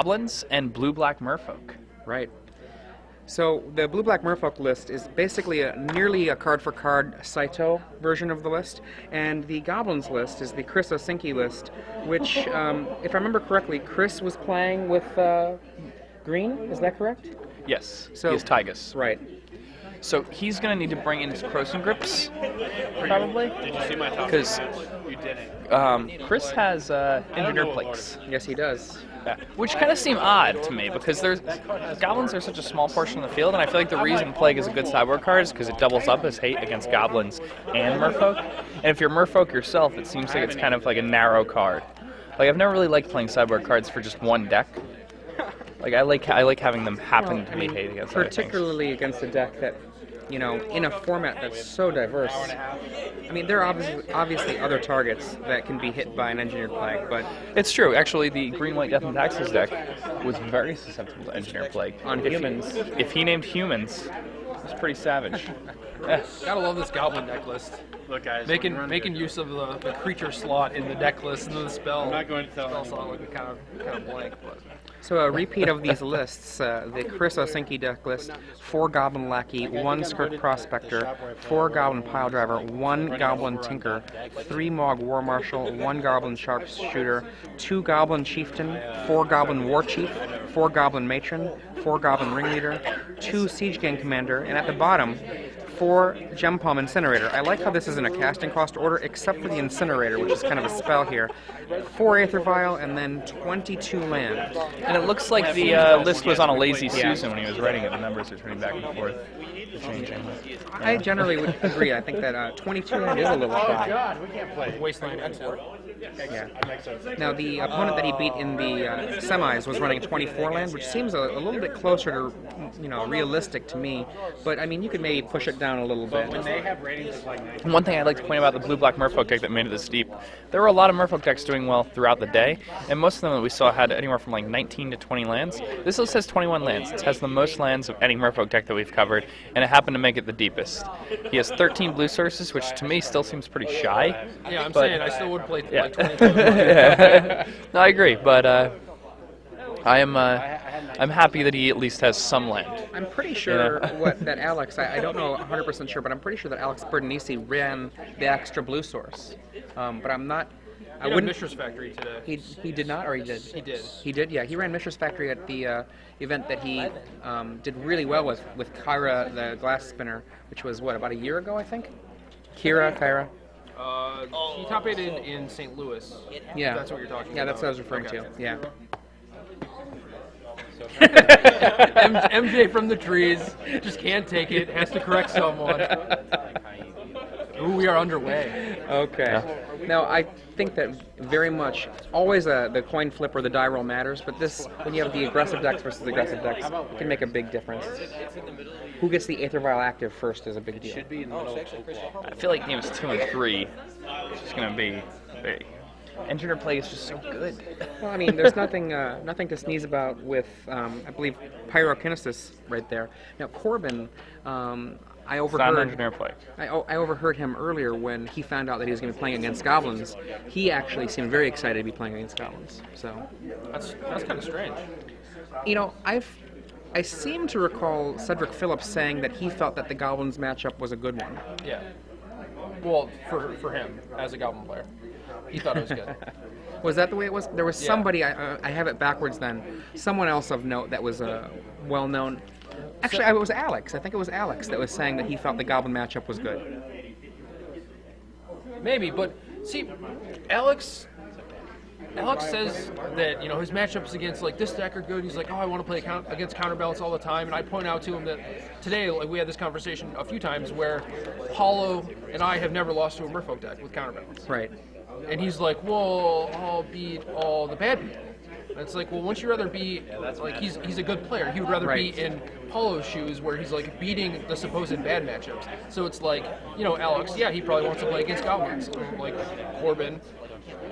Goblins and blue-black merfolk. Right. So the blue-black merfolk list is basically nearly a card-for-card Saito version of the list, and the goblins list is the Chris Osinki list, which, if I remember correctly, Chris was playing with green. Is that correct? Yes, So, he is Tygus. Right. So he's going to need to bring in his Croson Grips, probably. Did you see my top? Because You didn't. Chris has engineer plates. Yes, he does. Which kind of seem odd to me because goblins are such a small portion of the field, and I feel like the reason Plague is a good sideboard card is because it doubles up as hate against goblins and merfolk. And if you're merfolk yourself, it seems like it's kind of like a narrow card. Like I've never really liked playing sideboard cards for just one deck. Like I like having them happen to be hate against other things. Particularly against a deck that, you know, in a format that's so diverse. I mean, there are obviously other targets that can be hit by an engineered plague, but It's true. Actually, the green, white, death, and taxes deck was very susceptible to engineer plague. on humans, If he named humans, it was pretty savage. Yeah. Gotta love this goblin deck list. Look, guys. Making use of the creature slot in the deck list and then the spell. I'm not going to tell spell anyone. slot would be kind of blank, but. so a repeat of these lists, the Chris Osinki deck list: 4 Goblin Lackey, 1 Skirk Prospector, 4 Goblin Pile Driver, 1 Goblin Tinker, 3 Mog War Marshal, 1 Goblin Sharpshooter, 2 Goblin Chieftain, 4 Goblin War Chief, 4 Goblin Matron, 4 Goblin Ringleader, 2 Siege Gang Commander, and at the bottom, 4 Gem Palm Incinerator. I like how this is in a casting cost order, except for the Incinerator, which is kind of a spell here. 4 Aether Vial, and then 22 land. And it looks like the list was on a lazy Susan when he was writing it. The numbers are turning back and forth. They're changing. I generally would agree. I think that 22 land is a little high. God, we can't play. Wasteland export. Yeah. Now, the opponent that he beat in the semis was running 24 land, which seems a little bit closer to, you know, realistic to me. But I mean, you could maybe push it down a little bit. When they have ratings of like 90. One thing I'd like to point about the blue-black merfolk deck that made it this deep, there were a lot of merfolk decks doing well throughout the day, and most of them that we saw had anywhere from like 19 to 20 lands. This list has 21 lands. It has the most lands of any merfolk deck that we've covered, and it happened to make it the deepest. He has 13 blue sources, which to me still seems pretty shy. Yeah, I'm but- saying I still would play Yeah. like 22. Yeah. No, I agree, but I'm happy that he at least has some land. I'm pretty sure that Alex, I don't know 100% sure, but I'm pretty sure that Alex Bertonisi ran the extra blue source. But I'm not. I I wouldn't. Mistress Factory today. He did not, or he did? He did. He did, yeah. He ran Mistress Factory at the event that he did really well with Kyra, the glass spinner, which was, what, about a year ago, I think? Kyra. He top aided in St. Louis. Yeah. That's what you're talking Yeah, about. that's what I was referring Okay. to. Yeah. MJ from the trees just can't take it. Has to correct someone. Ooh, we are underway. Okay. Now, I think that very much, always the coin flip or the die roll matters, but this, when you have the aggressive decks versus aggressive decks, can make a big difference. Who gets the Aether Vial active first is a big deal. Should be in the middle. I feel like games 2 and 3 is just going to be big. Engineer play is just so good. Well, I mean, there's nothing to sneeze about with, I believe, Pyrokinesis right there. Now, Corbin, I It's not an overheard. engineer play. I overheard him earlier when he found out that he was going to be playing against goblins. He actually seemed very excited to be playing against goblins. So, That's kind of strange. you know, I seem to recall Cedric Phillips saying that he felt that the goblins matchup was a good one. Yeah. Well, for him as a goblin player, he thought it was good. Was that the way it was? There was Yeah. somebody, I have it backwards then, someone else of note that was well-known. Actually, it was Alex. I think it was Alex that was saying that he felt the goblin matchup was good. Maybe, but see, Alex says that, you know, his matchups against like this deck are good. He's like, oh, I want to play against counterbalance all the time, and I point out to him that today, like, we had this conversation a few times where Paulo and I have never lost to a Merfolk deck with counterbalance. Right. And he's like, well, I'll beat all the bad people. And it's like, well, wouldn't you rather be, like, he's a good player. He would rather Right. be in Paulo's shoes where he's, like, beating the supposed bad matchups. So it's like, you know, Alex, yeah, he probably wants to play against goblins. Like, Corbin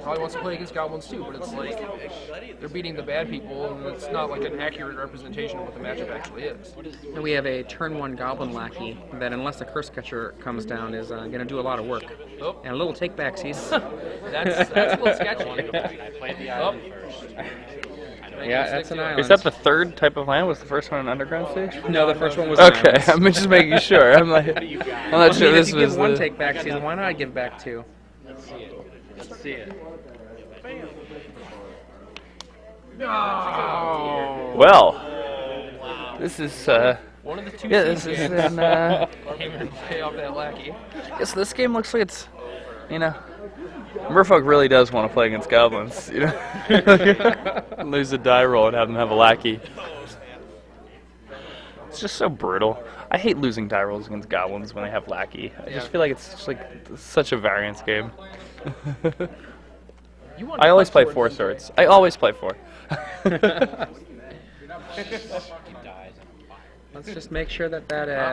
probably wants to play against goblins too, but it's like, they're beating the bad people, and it's not, like, an accurate representation of what the matchup actually is. And we have a turn 1 goblin lackey that, unless a curse catcher comes down, is going to do a lot of work. Oh. And a little take-backsies. That's a little sketchy. I played the Oh. island first. Yeah, that's an island. Is that the third type of land? Was the first one an underground stage? No, the first one was Okay, islands. I'm just making sure. I'm not sure I mean, this if you was give one the... take back season, why not give back two? Let's see it. Well, this is One of the two yeah, this seeds is games. an Came in to pay off that lackey. yes, this game looks like it's, you know, Merfolk really does want to play against goblins, you know. Lose a die roll and have them have a lackey. It's just so brutal. I hate losing die rolls against goblins when they have lackey. I just feel like it's just like such a variance game. I always play 4 swords. I always play 4. Let's just make sure that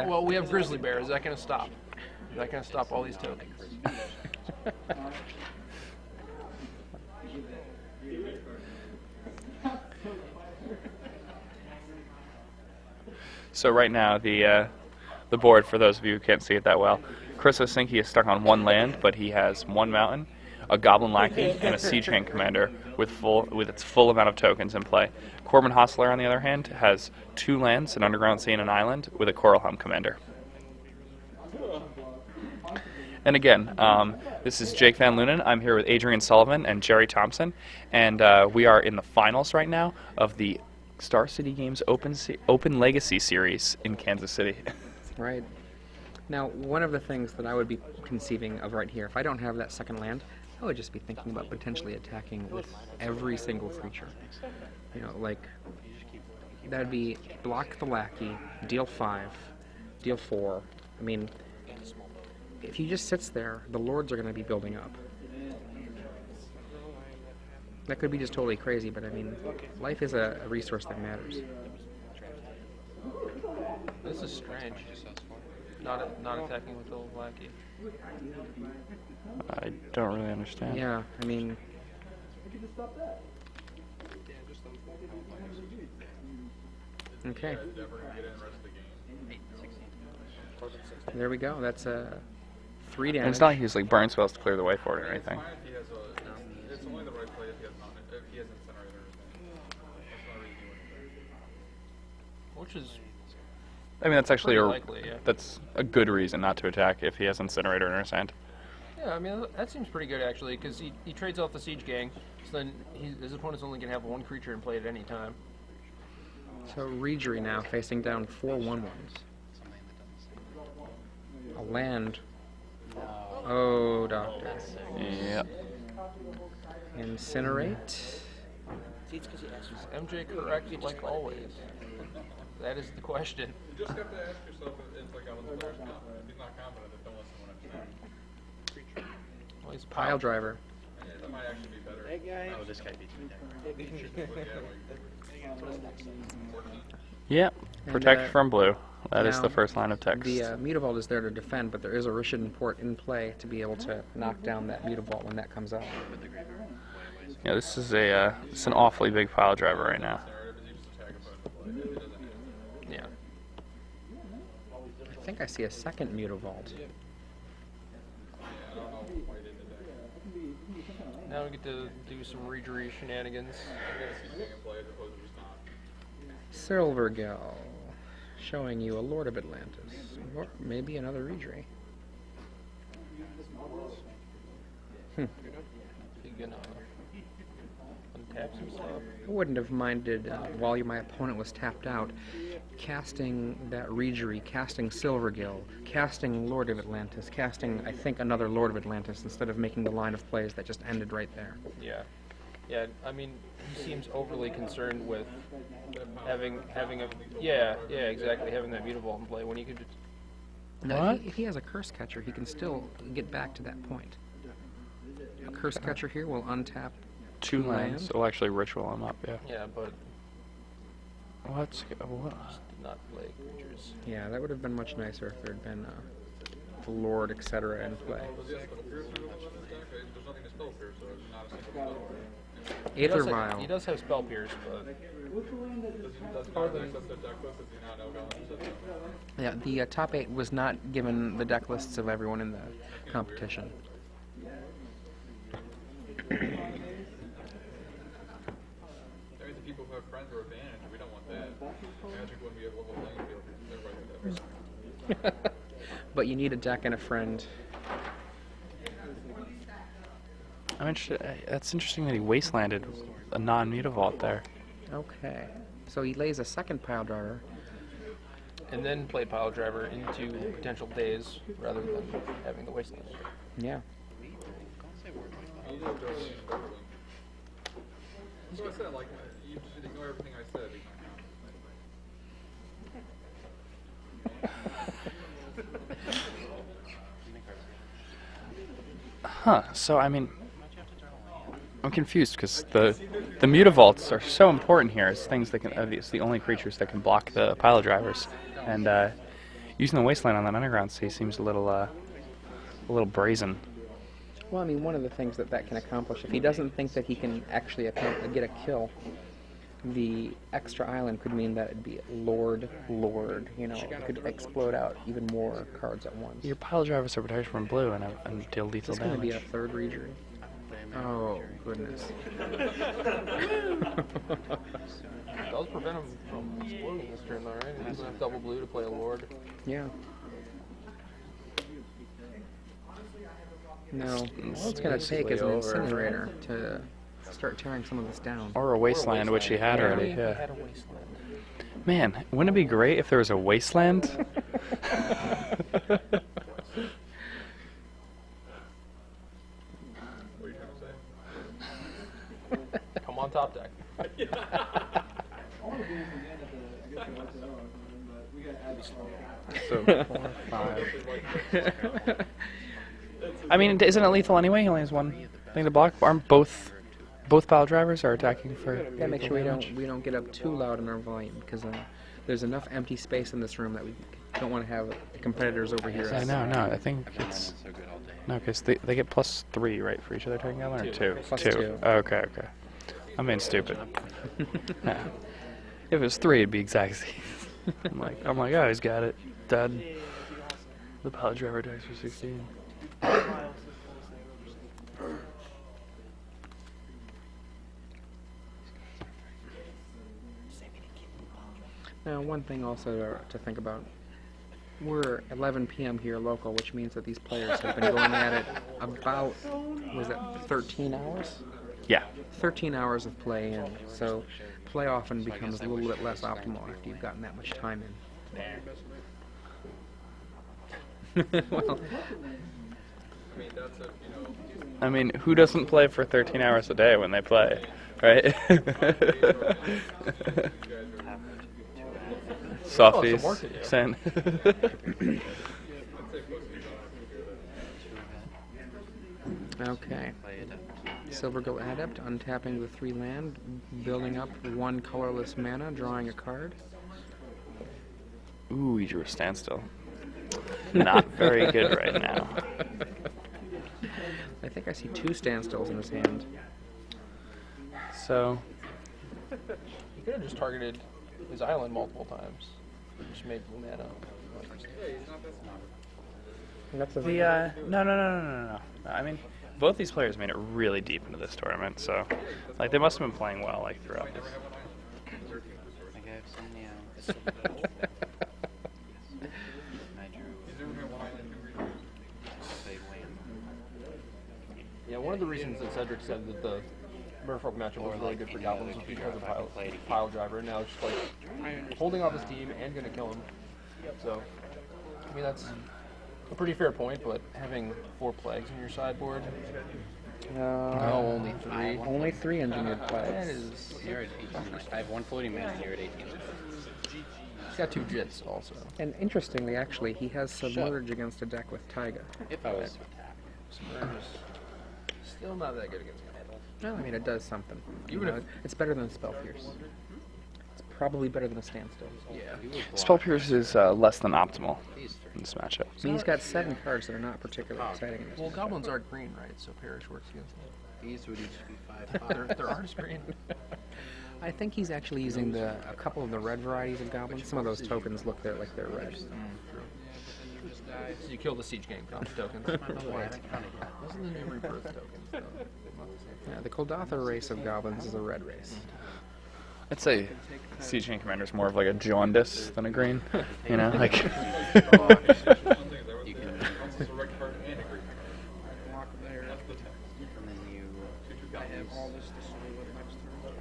Well, we have grizzly bear. Is that going to stop? Is that going to stop all these tokens? So right now, the board, for those of you who can't see it that well, Chris Osinki is stuck on 1 land, but he has 1 mountain, a goblin lackey, and a siege hand commander with its full amount of tokens in play. Corbin Hosler, on the other hand, has 2 lands, an underground sea, and an island, with a coral helm commander. And again, this is Jake Van Lunen. I'm here with Adrian Sullivan and Jerry Thompson, and we are in the finals right now of the Star City Games Open Legacy Series in Kansas City. right. Now, one of the things that I would be conceiving of right here, if I don't have that second land, I would just be thinking about potentially attacking with every single creature. You know, like, that would be block the lackey, deal 5, deal 4. I mean, if he just sits there, the lords are going to be building up. That could be just totally crazy, but I mean, life is a resource that matters. This is strange. Not attacking with the lackey. I don't really understand. Yeah, I mean... Okay. There we go. That's a 3 damage. And it's not like he's like burn spells to clear the way for it or anything. It's only the right play if he has incinerator. Which is I mean, that's actually pretty likely, yeah. that's a good reason not to attack if he has Incinerator in his hand. Yeah, I mean, that seems pretty good, actually, because he trades off the Siege Gang, so then his opponent's only going to have 1 creature in play at any time. So Regery now facing down 4 1/1s. A land. Oh, Doctor. Yep. Incinerate. Is MJ correct, like always? That is the question. You just have to ask yourself if like Alan's player's confident. If he's not confident, then don't listen to what I'm saying. Well, he's a Pile driver. Yeah, that might actually be better. Oh, this guy beats me Yep. Protect And, from blue. That is now the first line of text. The Mutavault is there to defend, but there is a Rishadan port in play to be able to knock down that Mutavault when that comes out. Yeah, this is it's an awfully big pile driver right now. Yeah. I think I see a second Mutavault. Now we get to do some Regery shenanigans. Silvergill, showing you a Lord of Atlantis, or maybe another Regery. He gonna untap some stuff. I wouldn't have minded, while my opponent was tapped out, casting that Regery, casting Silvergill, casting Lord of Atlantis, casting, I think, another Lord of Atlantis, instead of making the line of plays that just ended right there. Yeah. Yeah, I mean, he seems overly concerned with having a... Yeah, exactly, having that Mutavault in play when he could just... Now, if he has a Curse Catcher, he can still get back to that point. A Curse Catcher here will untap 2 lands. It'll actually ritual him up, yeah. Yeah, but What? just did not play creatures. Yeah, that would have been much nicer if there had been the Lord, etc. in play. Aether Vial. He does have Spell Pierce, but... Yeah, the top 8 was not given the deck lists of everyone in the competition. The people who have level playing field. Everybody could But you need a deck and a friend. That's interesting that he wastelanded a non-mutavault there. Okay. So he lays a second pile driver. And then play pile driver into potential days rather than having the wasteland. Yeah. That's what I said, like, you should ignore everything I said. Huh. So I mean, I'm confused because the mutavaults are so important here as things that can. It's the only creatures that can block the pile drivers, and using the wasteland on that underground sea seems a little brazen. Well, I mean, one of the things that can accomplish, if he doesn't think that he can actually get a kill, the extra island could mean that it'd be Lord, you know, it could explode out even more cards at once. Your pile drivers are protected from blue and deal lethal Is this going to damage. be a third rejury? Oh, goodness. It does prevent him from exploding this turn, though, right? He doesn't have double blue to play a Lord. Yeah. No, all it's going to take is an incinerator to start tearing some of this down. Or a wasteland, which he had already. He Yeah. had a wasteland. Man, wouldn't it be great if there was a wasteland? What are you trying to say? Come on top deck. So 4, 5. I mean, isn't it lethal anyway? He only has one thing to block. Aren't both pile drivers are attacking for? Gotta make sure we don't get up too loud in our volume because there's enough empty space in this room that we don't want to have competitors over here. I know. No, I think it's no, because they get +3 right for each of their taking element or 2. Plus 2. two. Okay. I'm being stupid. Yeah. If it was 3, it'd be exact. I'm like, oh, he's got it. Dad. The pile driver attacks for 16. Now, one thing also to think about. We're 11 p.m. here local, which means that these players have been going at it about, was it 13 hours? Yeah. 13 hours of play in, so play often becomes a little bit less optimal after you've gotten that much time in. Well, I mean, that's a, you know, I mean, who doesn't play for 13 hours a day when they play, right? Softies, work to do. Sen. okay. Silver Go Adept, untapping the 3 land, building up 1 colorless mana, drawing a card. Ooh, he drew a standstill. Not very good right now. I think I see 2 standstills in his hand. So, He could have just targeted his island multiple times. Just made blue mana. That's a no. I mean, both these players made it really deep into this tournament, so like they must have been playing well like throughout this. Yeah, one of the reasons that Cedric said that the Merfolk matchup was really good for Goblins was because of pile driver. Now it's just like holding off his team and going to kill him. So, I mean, that's a pretty fair point, but having 4 plagues in your sideboard. only 3. Only 3 engineered That plagues. is. You're at 18. I have 1 floating mana here at 18. He's got 2 Jits also. And interestingly, actually, he has Submerge against a deck with Taiga. If I was to attack. Submerge is still not that good against Goblins. Well, I mean, it does something. Even if- It's better than Spell Pierce. It's probably better than a Standstill. Yeah. Spell Pierce is less than optimal in this matchup. I mean, he's got 7 cards that are not particularly exciting in this Well, matchup. Goblins are green, right? So Parish works against them. These would each be 5. They're artist green. I think he's actually using a couple of the red varieties of goblins. Some of those tokens look like they're red. So you kill the Siege Gang tokens. Those are the new rebirth tokens, though. Yeah, the Koldatha race of goblins is a red race. I'd say Siege King Commander is more of like a jaundice than a green. You know, like. One thing is there was You can- once it's a red card and a green card. Walk there. That's the text. And then you I have all this to swing with next turn.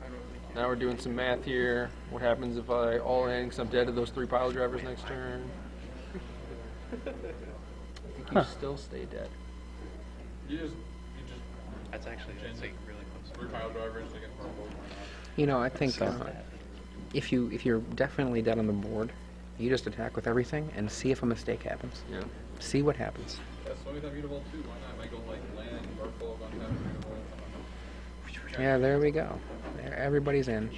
I don't think Now we're doing some math here. What happens if I all in because I'm dead to those 3 pile drivers next turn? I think you still stay dead. You just that's actually that's like really close. 3 pile drivers against purple. You know, I think if you're definitely dead on the board, you just attack with everything and see if a mistake happens. Yeah. See what happens. That's why we have mutable too. Why not? Might go like land, purple, untap, mutable. Yeah, there we go. There, everybody's in.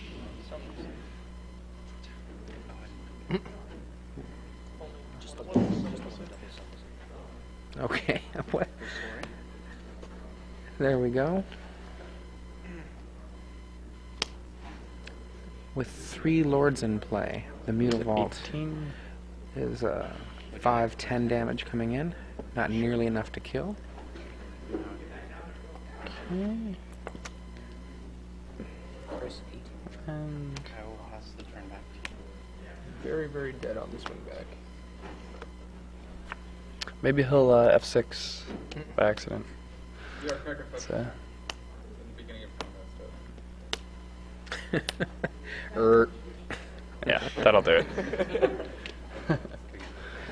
Okay. What? There we go. With 3 lords in play, the Mutavault 18. is 5-10 damage coming in. Not nearly enough to kill. Okay. And I will pass the turn back to you. Very, very dead on this one back. maybe he'll F6 by accident. Yeah, cracker fetch So, in the beginning of combat stuff. yeah, that'll do it.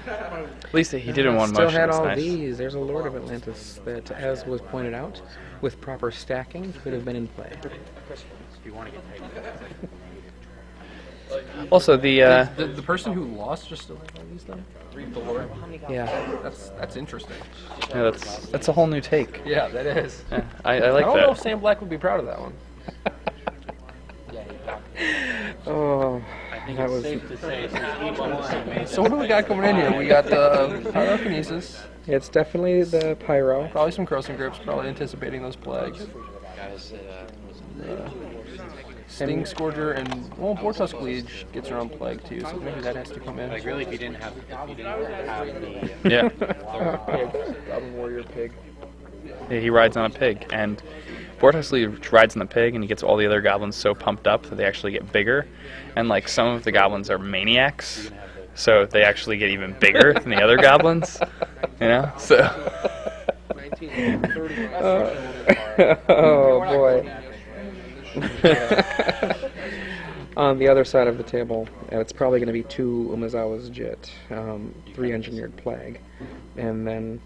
At least he did in one Still motion. had That's all nice. these. There's a Lord of Atlantis that, as was pointed out, with proper stacking, could have been in play. If you want to get tight. Also, the The person who lost just still had all these then? The Lord? Yeah. That's interesting. yeah, that's a whole new take. Yeah, that is. Yeah, I I like don't know if that. Sam Black would be proud of that one. Oh, I think that it's was. safe to say since each one made So what do we got coming in here? We got the Pyrokinesis, It's definitely the Pyro. probably some Crossing Grips, probably anticipating those plagues. guys Sting Scourger and, well, Vortusk Leech gets her own plague too, so maybe that has to come in. like really if you didn't have the Yeah. Goblin Warrior Pig. Yeah, he rides on a pig, and Vortex rides on the pig, and he gets all the other goblins so pumped up that they actually get bigger. And like some of the goblins are maniacs, so they actually get even bigger than the other goblins. You know, so. 1931. Oh boy. On the other side of the table, it's probably going to be 2 Umezawa's Jit, 3 Engineered Plague, and then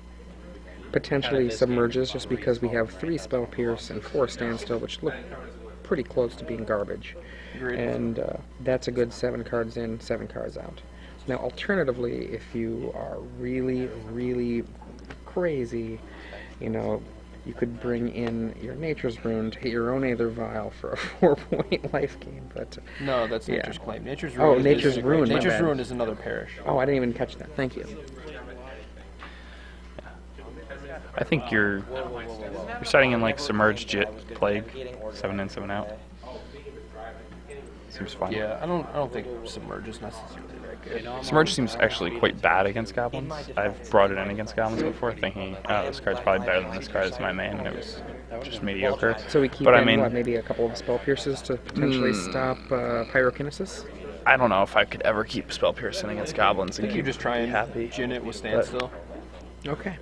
potentially Submerges, just because we have 3 Spell Pierce and 4 Standstill, which look pretty close to being garbage. Agreed. And that's a good 7 cards in, 7 cards out. Now, alternatively, if you are really, really crazy, you know, you could bring in your Nature's Rune to hit your own Aether Vial for a 4-point life gain, but... No, that's Yeah. Nature's Claim. Nature's Oh, Ruin. Nature's Ruin, my Nature's bad. Ruin is another parish. Oh, I didn't even catch that. Thank you. I think you're starting in like Submerged Jit Plague, 7 in, 7 out. Seems fine. Yeah, I don't think Submerge is necessarily that good. Submerge seems actually quite bad against goblins. I've brought it in against goblins before, thinking, oh, this card's probably better than this card. It's my main, and it was just mediocre. So we keep But in, I mean, what, maybe a couple of Spell Pierces to potentially stop Pyrokinesis? I don't know if I could ever keep Spell Piercing against goblins and I think you keep just try and happy. gin it with Standstill. Okay.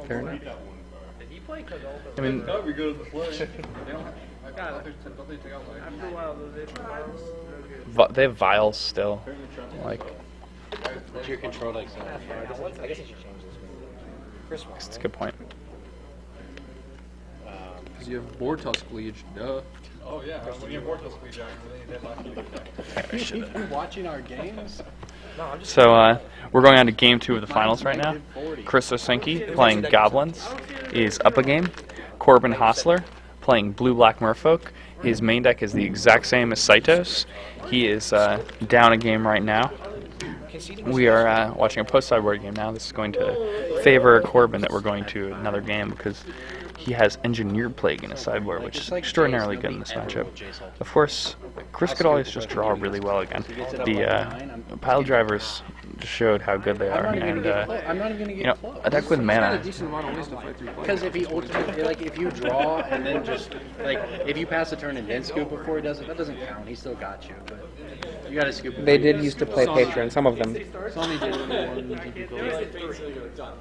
Fair enough. I mean, That would be good as the play. They don't they take out like After a while, those H files, they have vials still. Like, What's your control like? it's a good point. Because you have Vortusk Leech, duh. oh yeah, when you have Vortex Lead Jack, then you did last week. Watching our games? So we're going on to game 2 of the finals right now. Chris Osinki, playing Goblins, is up a game. Corbin Hosler, playing Blue-Black Merfolk. His main deck is the exact same as Saitos. He is down a game right now. We are watching a post-sideboard game now. This is going to favor Corbin that we're going to another game because he has Engineered Plague in his sideboard, which is extraordinarily good in this matchup. Of course, Chris could always just draw really well again. The pile drivers just showed how good they are. I'm not even And gonna get close. I'm not even gonna you get know, close. a deck with He's got a mana. decent amount of ways to fight through play. Because if he ultimately, like, if you draw and then just, like, if you pass the turn and then scoop before he does it, that doesn't count. He still got you, but you gotta scoop. They did used to play Patron, some of them. Sonny did in the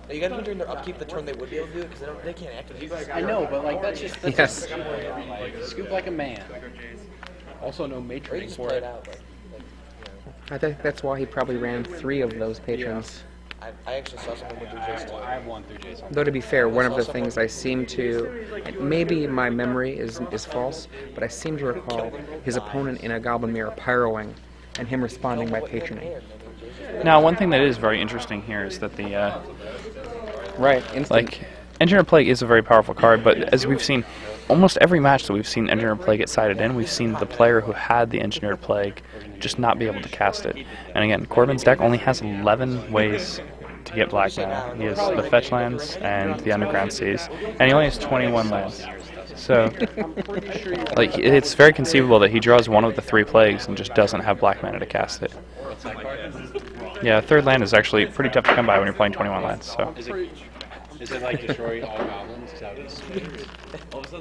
You gotta be during their upkeep the turn they would be able to do it because they can't activate. I know, but like that's just Yes. like, scoop like a man. Also no Or you matrix just for play it. it out. Like, I think that's why he probably ran 3 of those Patrons. I actually saw someone with Jason. I have one through Jason. Though to be fair, one of the things I seem to, and maybe my memory is false, but I seem to recall his opponent in a Goblin Mirror pyroing, and him responding by patroning. Now, one thing that is very interesting here is that the Right, instant. like Engineer Plague is a very powerful card, but as we've seen, almost every match that we've seen Engineer Plague get sided in, we've seen the player who had the Engineered Plague just not be able to cast it. And again, Corbin's deck only has 11 ways to get black mana. He has the fetch lands and the underground seas, and he only has 21 lands. So, like, it's very conceivable that he draws one of the 3 plagues and just doesn't have black mana to cast it. Yeah, third land is actually pretty tough to come by when you're playing 21 lands. So. Is it like destroy all goblins? Is that what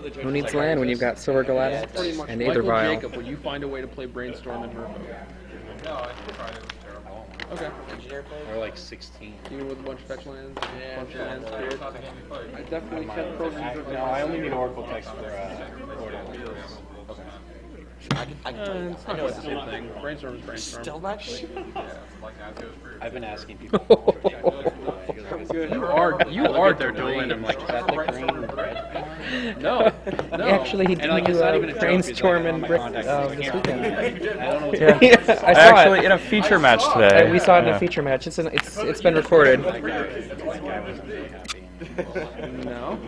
it's... Who needs land when you've got Silver Galaxy Pretty much and Michael Aether Vial? Jacob, would you find a way to play Brainstorm and Murphy? No, I tried it. It was terrible. Okay. Engineer play? Or like 16. Even with a bunch of fetch lands, a bunch of lands, period. Not the game we played. I definitely kept pros and cons. No, I only need Oracle text for I know it's Same thing. Brainstorm is Brainstorm. still not sure. Like as it was free. I've been asking people. You are They're doing. I'm like, is that the green bread? No. Actually, he did And like, it's not even a joke. Brainstorm He's and like, Brick on my contact this list. weekend. I don't know what Yeah. I saw Actually, it. in a feature match today. We saw it in yeah. a feature match. It's been recorded. that guy was really happy. No.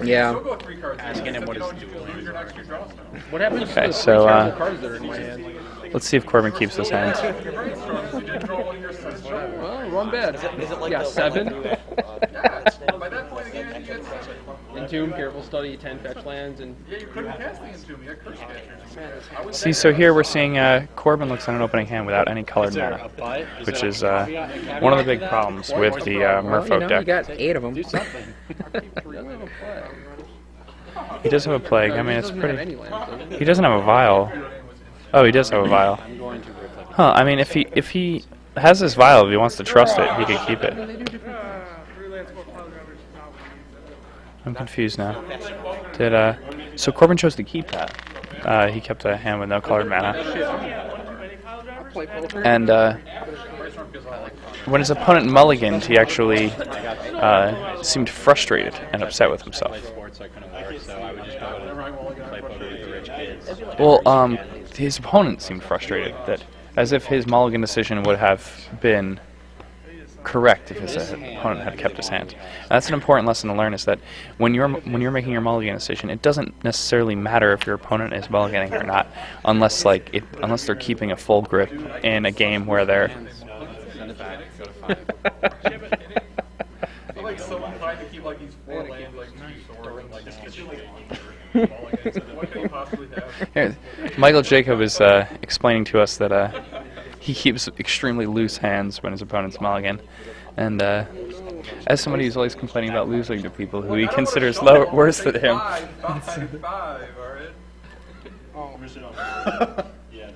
Yeah. Still go 3 cards. Asking him what his You can lose your next 2 draws now. What happens Okay, to the so, 3 terrible cards that are in my hand? Let's see if Corbin keeps his hand. Your brainstorms, you didn't draw one of your 6 draws. Well, wrong bad. Is it like Yeah, the 7. By that point again, you had 7. Entomb, Careful Study, 10 fetch lands, and Yeah, you couldn't cast the Entomb. You had Curse Catchers. I would See, so here we're seeing Corbin looks at an opening hand without any colored mana, butt? which is one of the big problems with the Well, Merfolk you deck. got 8 of them. Do something. He does have a plague. I mean, it's doesn't have pretty. any lands, does it? He doesn't have a vial. Oh, he does have a vial. I'm going to rip like Huh? I mean, if he has this vial, if he wants to trust it, he can keep it. I'm confused now. Did so Corbin chose to keep that. He kept a hand with no colored mana. Play poker. And when his opponent mulliganed, he actually seemed frustrated and upset with himself. sports, so I couldn't work, so I would just go to play poker with the rich kids. Well, his opponent seemed frustrated, that as if his mulligan decision would have been correct if his opponent had kept his hand. And that's an important lesson to learn, is that when you're making your mulligan decision, it doesn't necessarily matter if your opponent is mulliganing or not, unless they're keeping a full grip in a game where they're I like someone trying to keep like these 4 lands, like 2 swords, and like what could he possibly have? Here, Michael Jacob is explaining to us that he keeps extremely loose hands when his opponent's mulligan, and as somebody who's always complaining about losing to people who he considers worse than him, 5, alright?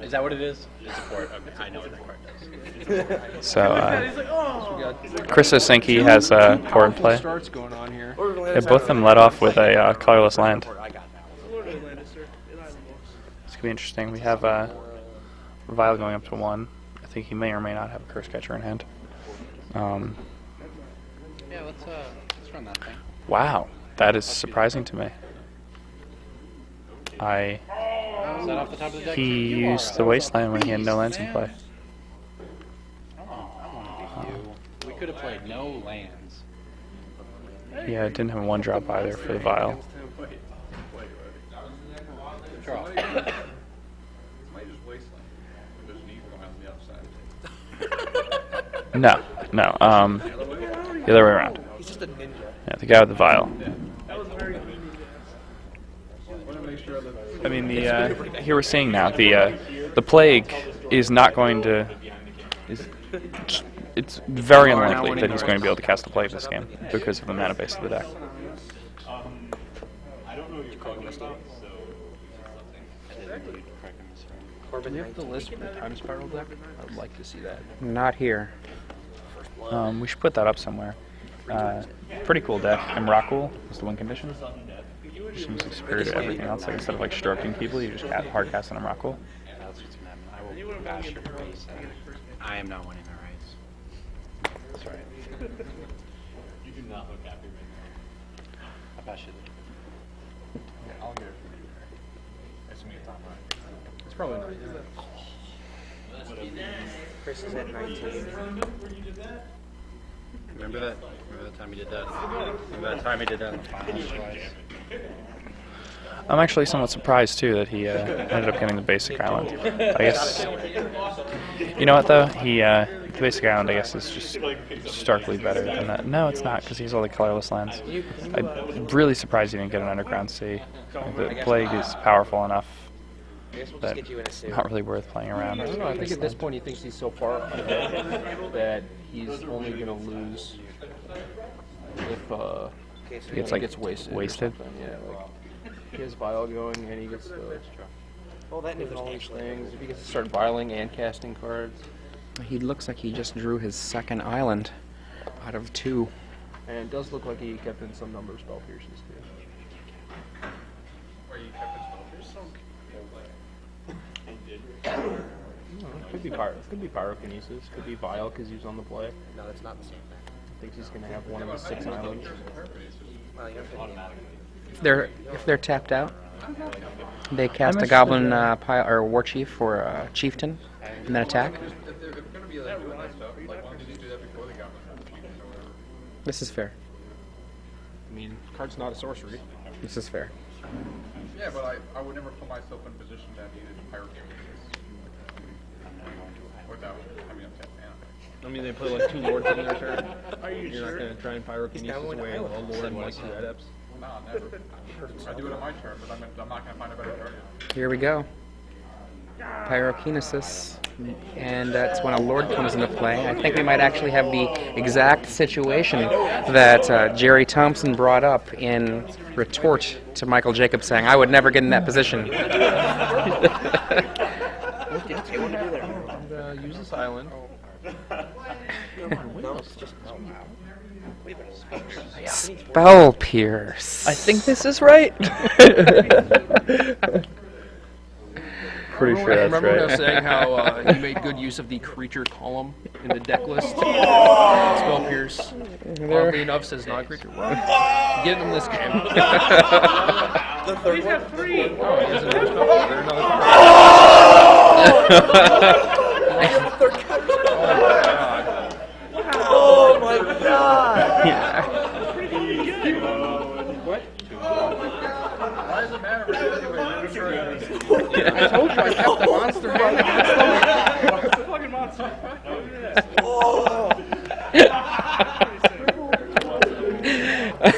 Is that what it is? It's a court. Okay, I know what the court does. so Chris Osinki has poor in play. Starts going on here. Yeah, both of them led off with a colorless land. This could be interesting. We have Vial going up to 1. I think he may or may not have a Curse Catcher in hand. Yeah, let's run that thing. Wow, that is surprising to me. Is that off the top of the deck? He used the Wasteland when he had no lands in play. I want to do. We could have played no lands. Yeah, it didn't have a 1-drop either for the Vial. Draw. Might just wasteland. There's an evil on the upside. No, the other way around. He's just a ninja. Yeah, the guy with the Vial. I mean, here we're seeing now the plague is not going to it's very unlikely that he's going to be able to cast a Plague this game because of the mana base of the deck. Corbin, you have the list for the Time Spiral deck? I would like to see that. Not here. We should put that up somewhere. Pretty cool deck. Emrakul is the win condition. Seems like superior to everything else. Like instead of like stroking people, you just hard cast an Emrakul. That's what's gonna happen. I will bash your face. I am not winning the race. That's right. You do not look happy right now. I bash you. Yeah, I'll get it for you. That's me, Tom. It's probably not. Chris is at 19. Remember that? Remember the time he did that? Remember that time he did that in the finals twice? I'm actually somewhat surprised too that he ended up getting the basic island. I guess. You know what though? The basic island I guess is just starkly better than that. No, it's not because he's all the colorless lands. I'm really surprised he didn't get an underground sea. The Plague is powerful enough. I guess we'll That just get you in a suit. not really worth playing around. I don't know. I think at this point he thinks he's so far ahead that he's only going to lose if Okay, so He gets like gets wasted. wasted. Or something. Yeah, like he has Vile going and he gets to well, that news all these actually. things. If he gets to start viling and casting cards, He looks like he just drew his second island out of 2. and it does look like he kept in some number of spell pierces too. Where you kept his filters? Could be pyrokinesis. Could be Vile because he's on the play. No, that's not the same thing. I think he's going to have one of the 6 islands. Well, you don't have If they're tapped out, they cast a Goblin pile or War Chief for a Chieftain, and then attack. If they're going to be like doing that stuff, like why don't you just do that before they got one? This is fair. I mean, card's not a sorcery. This is fair. Yeah, but I would never put myself in a position that needed pyrokinesis. Without having a tap mana. I mean, they play like 2 lords in their turn. You're not going to try and pyrokinesis away a lord and like 2 adepts. No, never. I do it on my turn, but I'm not going to find a better target. Here we go. Pyrokinesis. And that's when a Lord comes into play. I think we might actually have the exact situation that Jerry Thompson brought up in retort to Michael Jacobs saying, I would never get in that position. And use this island. No, it's just Spell Pierce. I think this is right. Pretty sure that's Remember when I was right. saying how he made good use of the creature column in the deck list? Spell Pierce, oddly enough, says non-creature. What? Getting him this game. the third one. Oh, he has another spell piercer, another card. Oh my god! Why does it matter if it's I told you I kept the monster hand. It's a fucking monster.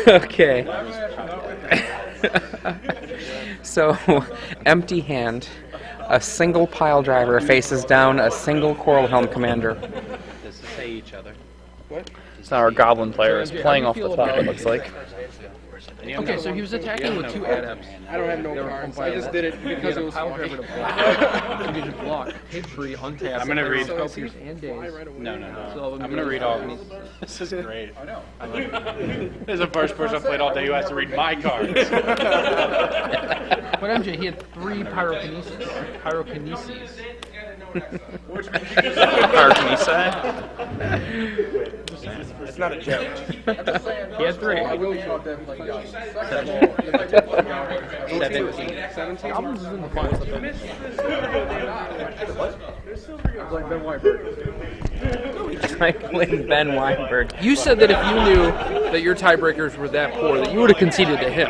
Okay. So, empty hand. A single pile driver faces down a single Coral Helm commander. Does it say each other? So our goblin player is playing off the top, it looks like. Okay, so he was attacking with 2 adepts. I don't have no cards. I just did it because it was pile funny. driver to block. You did block. Hit free, untap. I'm gonna read- Spell Pierce and days. No. So I'm gonna read all of these. This is great. I know. This is the first person I've played all day who has to read my cards. But MJ, he had 3 pyrokinesis. Pyrokineses. Pyrokinesis? It's not a joke. He had 3. I will talk them like 17. Goblins is in the finals. like Ben Whiteberg. Cycling Ben Weinberg. You said that if you knew that your tiebreakers were that poor, that you would have conceded to him.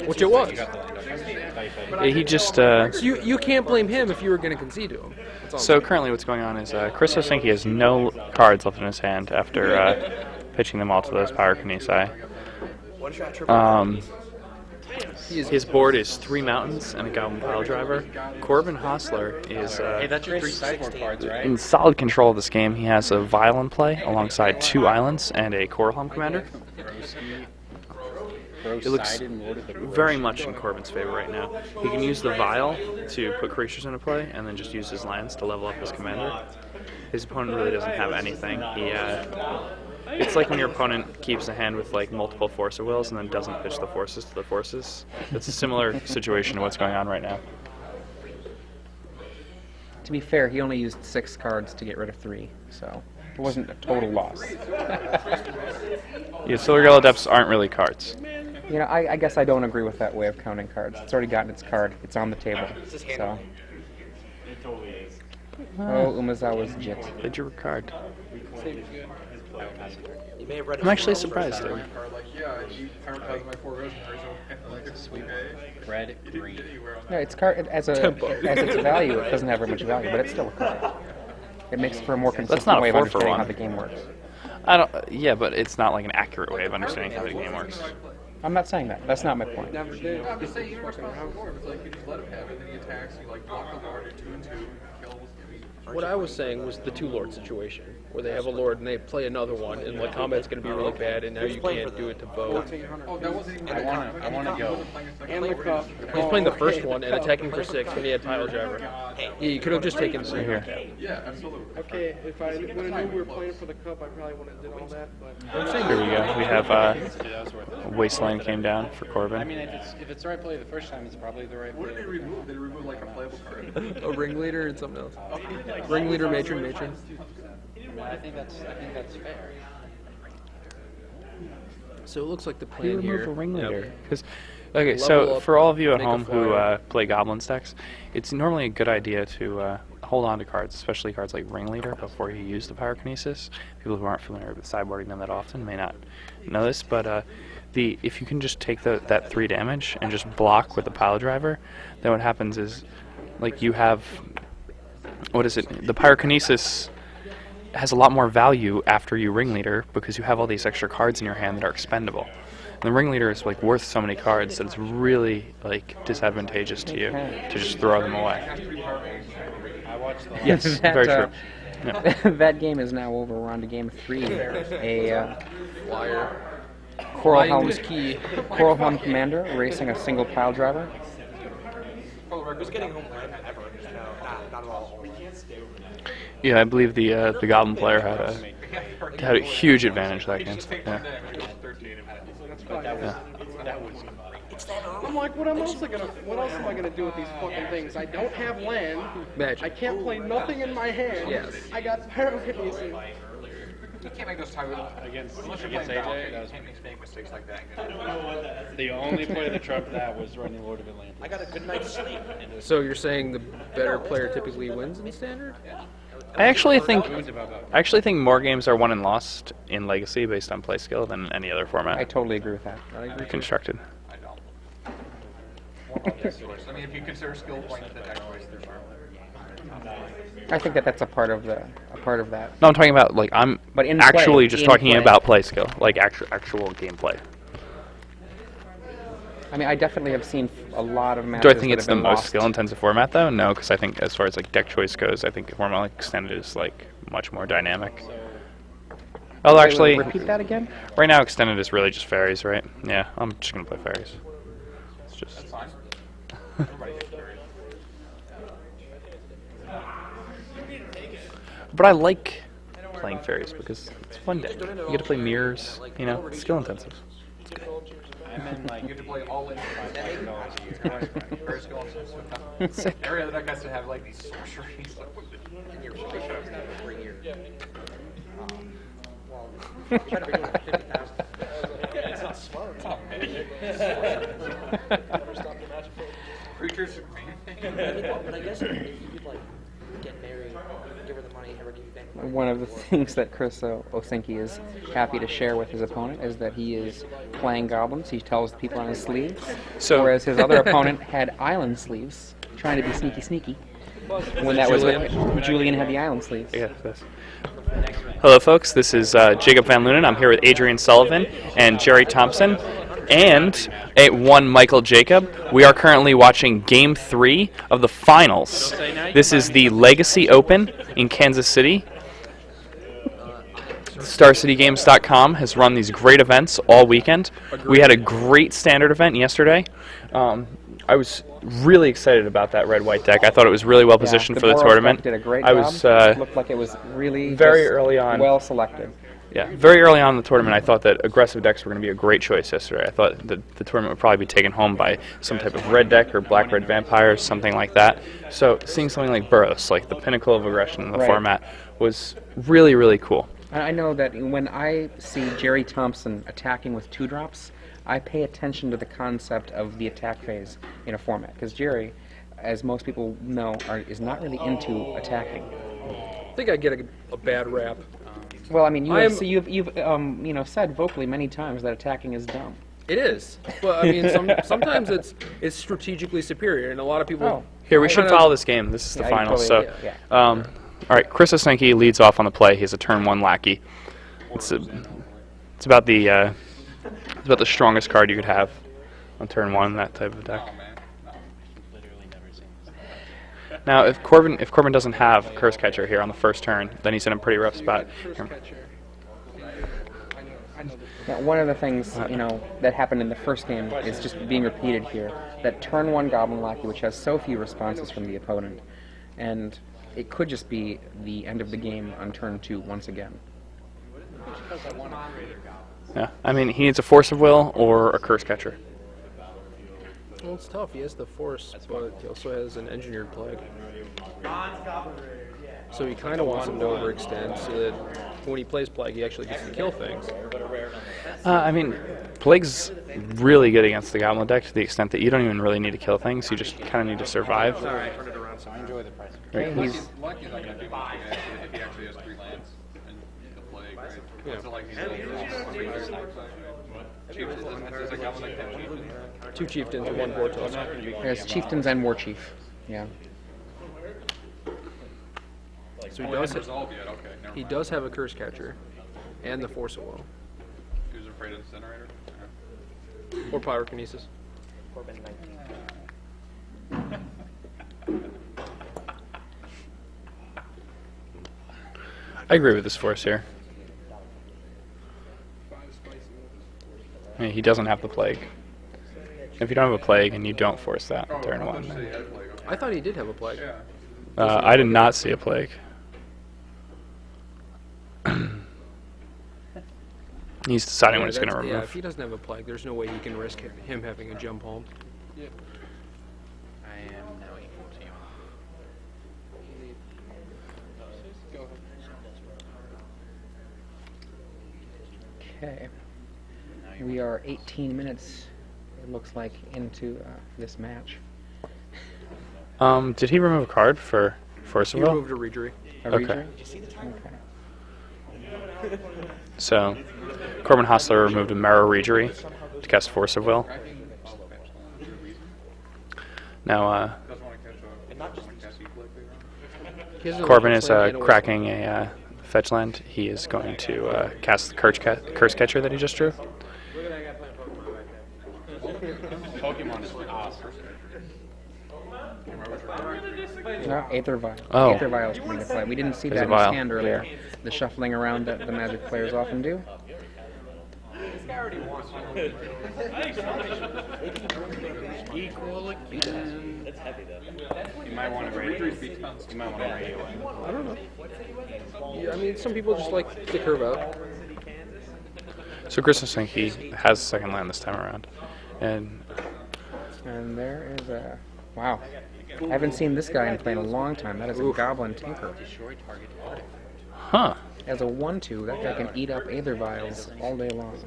Which it was. Yeah, he just. So you can't blame him if you were going to concede to him. That's all. So currently what's going on is Chris Osinki has no cards left in his hand after pitching them all to those Pyrokinesi. One shot triple. His board is 3 mountains and a goblin pile driver. Corbin Hosler is Hey, that's your 3 sideboard cards, right? in solid control of this game. He has a Vial in play alongside 2 islands and a Coralhelm commander. It looks very much in Corbin's favor right now. He can use the Vial to put creatures into play and then just use his lands to level up his commander. His opponent really doesn't have anything. It's like when your opponent keeps a hand with like multiple Force of Wills and then doesn't pitch the forces to the forces. It's a similar situation to what's going on right now. To be fair, he only used 6 cards to get rid of 3, so it wasn't a total loss. Yeah, Silver Yellow Depths aren't really cards. You know, I guess I don't agree with that way of counting cards. It's already gotten its card. It's on the table. So. Oh, Umezawa's Jit. They drew a card. You may have read I'm actually surprised. Like, yeah, you prioritize my 4 resumes, so sweet Red, green. Yeah, its card as its value, it doesn't have very much value, but it's still a card. It makes for a more consistent not a way of 4 for understanding 1. how the game works. I don't. Yeah, but it's not like an accurate way of understanding how the game works. I'm not saying that. That's not my point. Never did. I'm just saying, you don't respond to Lord. It's like you just let him have it, then he attacks, you like block the Lord, you're 2 and 2, kills. What I was saying was the 2 Lord situation, where they have a Lord and they play another one, and like combat's going to be really bad, and now you can't do it to both. Oh, that wasn't even. I want to go. And the cup. He's playing the first one and attacking for 6 when he had Pile Driver. He could have just taken 3 Here. Yeah, absolutely. Okay, if I would have knew we were playing for the cup, I probably wouldn't have did all that. But Here we go. We have Wasteland came down for I Corbin. mean, if it's the right play the first time, it's probably the right What did they play. remove? They removed like a playable card. A ringleader and something else. Ringleader, matron. I mean, I think that's fair. So it looks like the He plan removed here. a ringleader. Yep. Because okay, Level so up, for all of you at make a home who flyer. play Goblin decks, it's normally a good idea to hold on to cards, especially cards like Ringleader, before you use the Pyrokinesis. People who aren't familiar with sideboarding them that often may not know this, but if you can just take that 3 damage and just block with the Pile Driver, then what happens is, like, you have, what is it? The Pyrokinesis has a lot more value after you Ringleader because you have all these extra cards in your hand that are expendable. And the Ringleader is like worth so many cards that it's really like disadvantageous to you to just throw them away. I watched the Yes, very true. Yeah. That game is now over. We're on to game 3. A Flyer. Flying was Coralhelm key. Commander racing a single Pile Driver. Who's getting home plan ever? No, not at all. Yeah, I believe the Goblin player had a huge advantage that game. Yeah. I'm like, what else am I gonna do with these fucking things? I don't have land. Magic. I can't play nothing in my hand. Yes. I got Pyrokinesis. You can't make those type of against AJ. AJ. You can't make mistakes like that. The only play that trumped that was running Lord of Atlantis. I got a good night's sleep. So you're saying the better player typically wins in Standard? I actually think more games are won and lost in Legacy based on play skill than any other I format totally agree with that. constructed. I don't. I mean, if you consider skill points the deck choice, there's I think that's a part of that. No, I'm talking about like But in actually play, just in talking play. about play skill, like actual gameplay. I mean, I definitely have seen a lot of matches. Do I think that it's have the been most lost. skill-intensive format, though? No, because I think as far as like deck choice goes, I think a format like Extended is like much more dynamic. Although Wait, actually, repeat that again. right now Extended is really just fairies, right? Yeah, I'm just gonna play fairies. It's just. fine. Everybody gets carried. But I like playing fairies because it's a fun deck. You get to play mirrors, you know, it's skill-intensive. And then like You get to play all in for $5,000 a year. Very skill intensive. Every other deck has to have like these sorceries. And you're should have that for 3 years. Well, you better be doing it for 50,000. It's not smart. Creatures. But I guess if you could like get married, give her the money, have her give you bank money. One of the things that Chris Osinki is happy to share with his opponent is that he is playing goblins. He tells the people on his sleeves. So- whereas his other opponent had island sleeves, trying to be sneaky. When that was Julian had the island sleeves. Yeah, yes. Hello, folks. This is Jacob Van Lunen. I'm here with Adrian Sullivan and Jerry Thompson. and one Michael Jacob. We are currently watching Game 3 of the finals. This is the Legacy Open in Kansas City. StarCityGames.com has run these great events all weekend. We had a great standard event yesterday. I was really excited about that red-white deck. I thought it was really well positioned for the tournament. Did a great I job. was Looked like it was really very early on. well selected. Yeah, very early on in the tournament, I thought that aggressive decks were going to be a great choice yesterday. I thought that the tournament would probably be taken home by some type of red deck or black-red vampires, something like that. So seeing something like Burros, like the pinnacle of aggression in the format, was really, really cool. I know that when I see Jerry Thompson attacking with 2-drops, I pay attention to the concept of the attack phase in a format, because Jerry, as most people know, is not really into attacking. I think I get a bad rap. Well, I mean, you've said vocally many times that attacking is dumb. It is, but I mean, sometimes it's strategically superior, and a lot of people. Oh. Here, we should follow this game. This is the final. Totally, So, all right, Chris Osinki leads off on the play. He has a turn 1 lackey. It's about the strongest card you could have on turn 1 in that type of deck. Now, if Corbin doesn't have Curse Catcher here on the first turn, then he's in a pretty rough spot. Now, one of the things that happened in the first game is just being repeated here. That turn 1 Goblin Lackey, which has so few responses from the opponent, and it could just be the end of the game on turn 2 once again. Yeah, I mean, he needs a Force of Will or a Curse Catcher. Well, it's tough. He has the Force, but he also has an Engineered Plague. So he kind of wants him to overextend so that when he plays Plague, he actually gets to kill things. I mean, Plague's really good against the Goblin deck to the extent that you don't even really need to kill things. You just kind of need to survive. Okay, he's Lucky's not going to do much if he actually has 3 lands and the Plague, right? Yeah. So like he's there's a Goblin that can cheat. 2 Chieftains and 1 Vortos. there's Chieftains and War Chief. Yeah. So he does have a Curse Catcher and the Force of Will. Who's afraid of the Incinerator? Or Pyrokinesis. Corbin 19. I agree with this Force here. I mean, he doesn't have the Plague. If you don't have a Plague and you don't force that on turn 1, then I thought he did have a Plague. I did not see a Plague. He's deciding what he's going to remove. Yeah, if he doesn't have a Plague, there's no way he can risk him having a jump home. I am now equal to you. Okay. We are 18 minutes, it looks like, into this match. Did he remove a card for Force of He Will? removed a Rejury. Okay. Okay. So, Corbin Hosler removed a Marrow Rejury to cast Force of Will. Now, Corbin is cracking a fetch land. He is going to cast the Curse Catcher that he just drew. Pokemon is awesome. No, Aether Vial. Oh. Aether Vial is coming to play. We didn't see There's that a in his vial. hand earlier. The shuffling around that the Magic players often do. Equal again. That's heavy though. You might want to radio. You might want to radio. I don't know. Yeah, I mean, some people just like to curve out. So Chris Osinki has a second land this time around. And there is a... Wow. I haven't seen this guy in play in a long time. That is a Goblin Tinker. huh. As a 1/2, that guy can eat up Aether Vials all day long.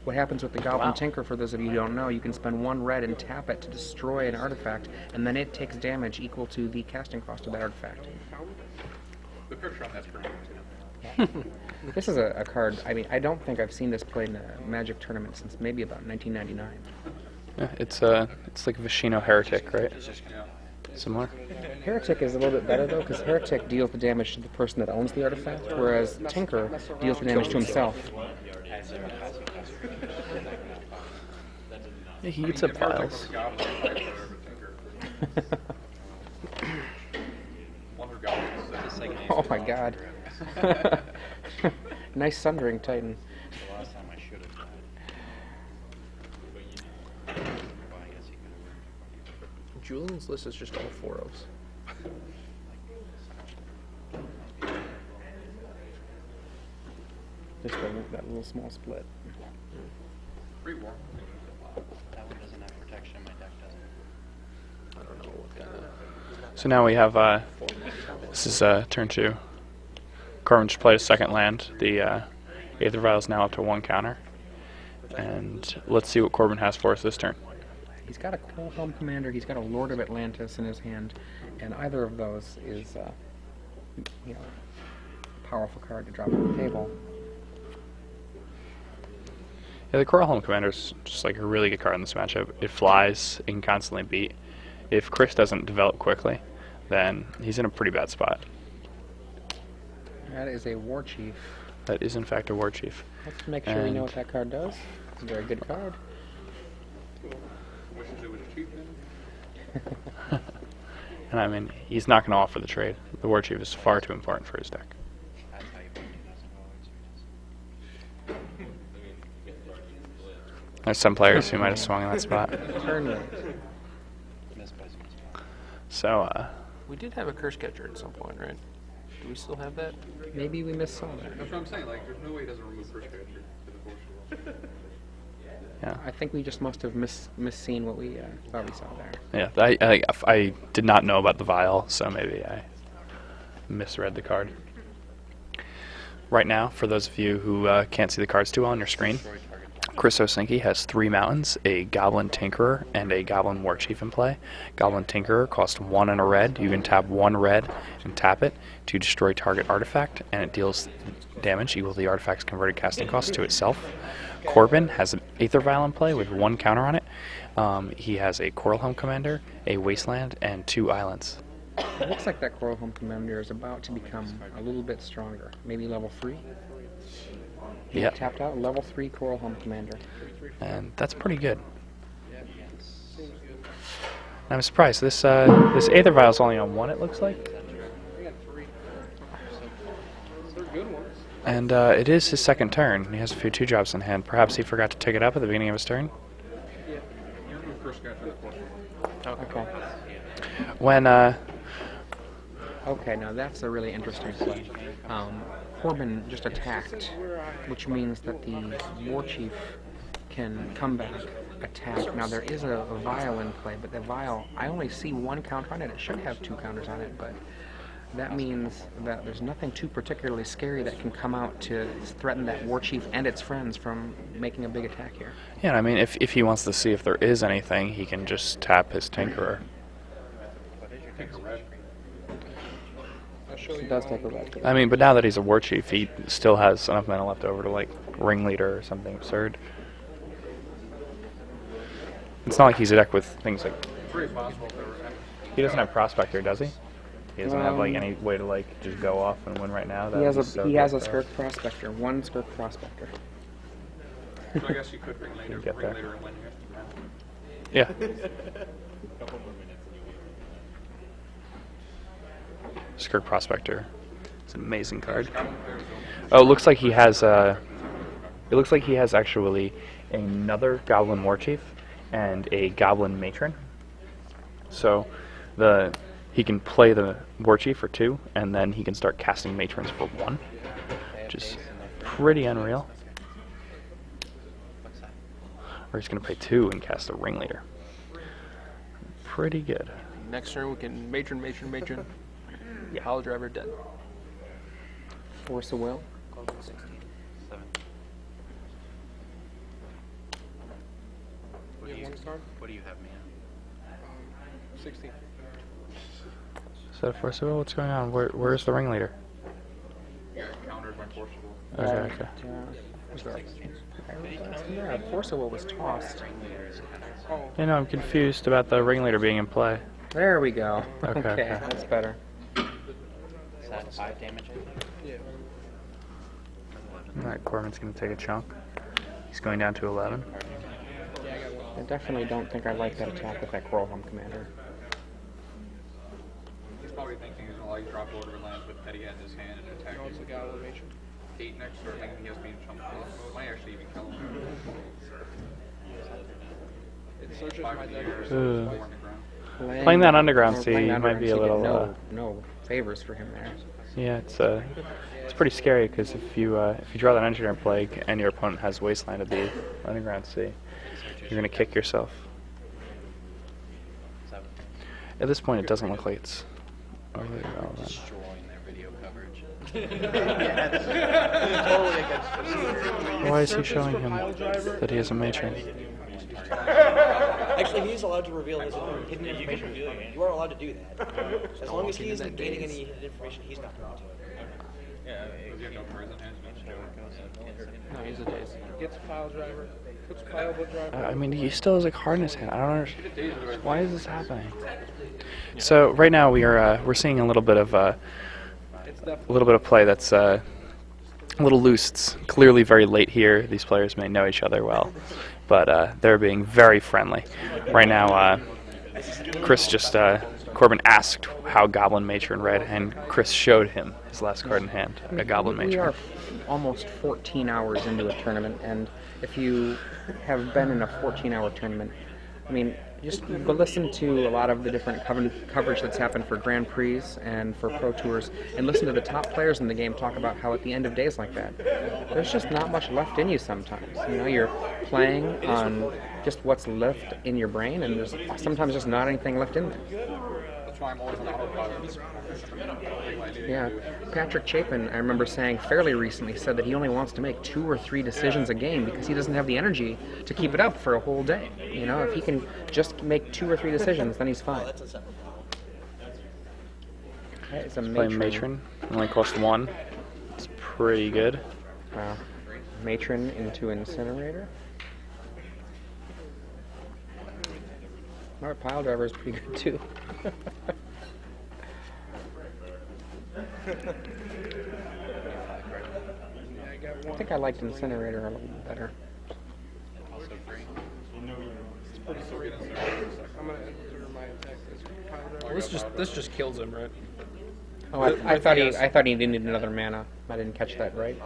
What happens with the Goblin Tinker, for those of you who don't know, you can spend 1 red and tap it to destroy an artifact, and then it takes damage equal to the casting cost of that artifact. The picture on that's pretty good too. This is a card, I mean, I don't think I've seen this played in a Magic tournament since maybe about 1999. Yeah, it's like Vishino Heretic, right? Similar. Heretic is a little bit better, though, because Heretic deals the damage to the person that owns the artifact, whereas Tinker deals the damage to himself. Yeah, he eats up files. Oh my god. Nice Sundering Titan. The last time I should have died. Well, I guess he could have. Julian's list is just all 4-0s. Just that little small split. Free war. That one doesn't have protection. My deck doesn't. I don't know what kind of. So now we have, this is turn 2. Corbin just played a second land. The Aether Vial is now up to 1 counter. And let's see what Corbin has for us this turn. He's got a Coral Helm Commander, he's got a Lord of Atlantis in his hand, and either of those is, you know, a powerful card to drop on the table. Yeah, the Coral Helm Commander is just like a really good card in this matchup. It flies, it can constantly beat. If Chris doesn't develop quickly, then he's in a pretty bad spot. That is a War Chief. That is in fact a War Chief. Let's make sure we know what that card does. It's a very good card. Wishes it was cheap then. And I mean, he's not going to offer the trade. The War Chief is far too important for his deck. That's how you put $2,000. There's some players who might have swung in that spot. Turn rate. Missed by some spot. So, We did have a Curse Catcher at some point, right? Do we still have that? Maybe we missed some of that. That's what I'm saying. Like, there's no way he doesn't remove first catcher to the force world. yeah. I think we just must have misseen what we thought we saw there. Yeah, I did not know about the vial, so maybe I misread the card. Right now, for those of you who can't see the cards too well on your screen, Chris Osinki has 3 mountains, a Goblin Tinkerer, and a Goblin War Chief in play. Goblin Tinkerer costs 1 and a red. You can tap 1 red and tap it to destroy target artifact, and it deals damage equal to the artifact's converted casting cost to itself. Corbin has an Aether Vial in play with 1 counter on it. He has a Coral Helm Commander, a Wasteland, and 2 islands. It looks like that Coral Helm Commander is about to become a little bit stronger. Maybe level 3? Yeah, Tapped out, level 3 Coral Helm Commander. and that's pretty good. I'm surprised. This Aether Vial is only on 1, it looks like. And it is his second turn. He has a few 2-drops in hand. Perhaps he forgot to take it up at the beginning of his turn. You remove first catcher to the force world. Okay. When Okay, now that's a really interesting play. Corbin just attacked, which means that the War Chief can come back, attack. Now there is a vial in play, but the vial, I only see 1 counter on it. It should have 2 counters on it, but that means that there's nothing too particularly scary that can come out to threaten that War Chief and its friends from making a big attack here. yeah, I mean, if he wants to see if there is anything, he can just tap his Tinkerer. It does take a red. I mean, but now that he's a War Chief, he still has enough mana left over to, like, Ringleader or something absurd. It's not like he's a deck with things like... It's very possible if there were. He doesn't have Prospector, does he? He doesn't have, like, any way to, like, just go off and win right now? He has a So he good has a for Skirk us. Prospector, 1 Skirk Prospector. So I guess you could ring later, get there. and win here. Yeah. Skirk Prospector. It's an amazing card. Oh, it looks like he has it looks like he has actually another Goblin War Chief and a Goblin Matron. So he can play the War Chief for 2, and then he can start casting Matrons for 1, which is pretty unreal. Or he's going to pay 2 and cast a Ringleader. Pretty good. Next turn we can matron. Hollow Driver dead. Force of Will. What do you have, man? 16. Is that a Force of Will? What's going on? Where's the Ringleader? Countered by force world. Okay. Yeah, Force of Will was tossed. You know, I'm confused about the Ringleader being in play. There we go. Okay, okay. That's better. Is that 5 damage, I think? Yeah. Alright, Corbin's going to take a chunk. He's going down to 11. Yeah, I got 1. I definitely don't think I like that attack with that Coral Home Commander. He's probably thinking he's gonna drop order lands with Petty at his hand and attack. No, it's the Goblin Matron. 8 next turn, thinking he has to be in chump mode. Might actually even kill him. It searches 5 my in the deck. air, for so Ugh. 4 on the ground. Playing that underground Or sea playing might be a Underground Sea, little. no favors for him there. Yeah, it's pretty scary because if you draw that Engineer Plague and your opponent has Wasteland of the Underground Sea, you're gonna kick yourself. At this point, it doesn't look like it's overly relevant. Destroying their video coverage. Why is he showing him that he has a matron? Actually, he's allowed to reveal his hidden information. You are allowed to do that. As long as he isn't gaining any hidden information, he's not going to. Does he have no cards in hand? No, he's a daze. Gets Pile Driver. Puts Pliable Driver. I mean, he still has a card in his hand. I don't understand. Why is this happening? So right now we're seeing a little bit of play that's a little loose. It's clearly very late here. These players may know each other well, but they're being very friendly. Right now, Chris just Corbin asked how Goblin Matron read, and Chris showed him his last card in hand, a Goblin We Matron. are almost 14 hours into a tournament, and if you have been in a 14-hour tournament, I mean, just go listen to a lot of the different coverage that's happened for Grand Prix and for Pro Tours, and listen to the top players in the game talk about how at the end of days like that, there's just not much left in you sometimes. You know, you're playing on just what's left in your brain, and there's sometimes just not anything left in there. That's why I'm always on autopilot. Yeah, Patrick Chapin, I remember saying fairly recently, said that he only wants to make 2 or 3 decisions a game because he doesn't have the energy to keep it up for a whole day. You know, if he can just make 2 or 3 decisions, then he's fine. That's a separate. That is a Play Matron, only cost 1. It's pretty good. Wow. Matron into Incinerator. Our Pile Driver is pretty good too. I think I liked Incinerator a little bit better. I'm going to enter my attack this Pile Driver. This just kills him, right? Oh, I thought he didn't need another mana. I didn't catch that right.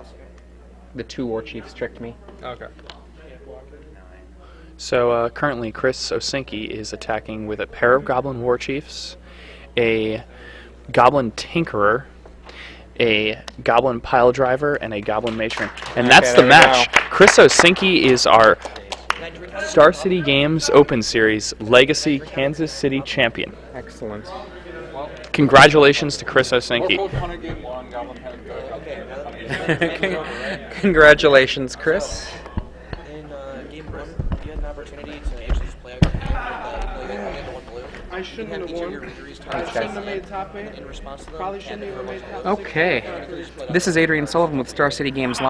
The 2 War Chiefs tricked me. Okay. So currently, Chris Osinki is attacking with a pair of Goblin War Chiefs, a Goblin Tinkerer, a Goblin Pile Driver, and a Goblin Matron. And that's the there we match. go. Chris Osinki is our Star City Games Open Series Legacy Kansas City champion. Excellent. Congratulations to Chris Osinki. Morpho Hunter game 1, Goblin Hunter. Congratulations, Chris. In game 1, you had an opportunity to actually just play out your hand with the 1 blue. I shouldn't You have had each of won. your victories I tied shouldn't have made top 8. in response to them. Probably shouldn't have even made top 6. Okay. This is Adrian Sullivan with Star City Games Live.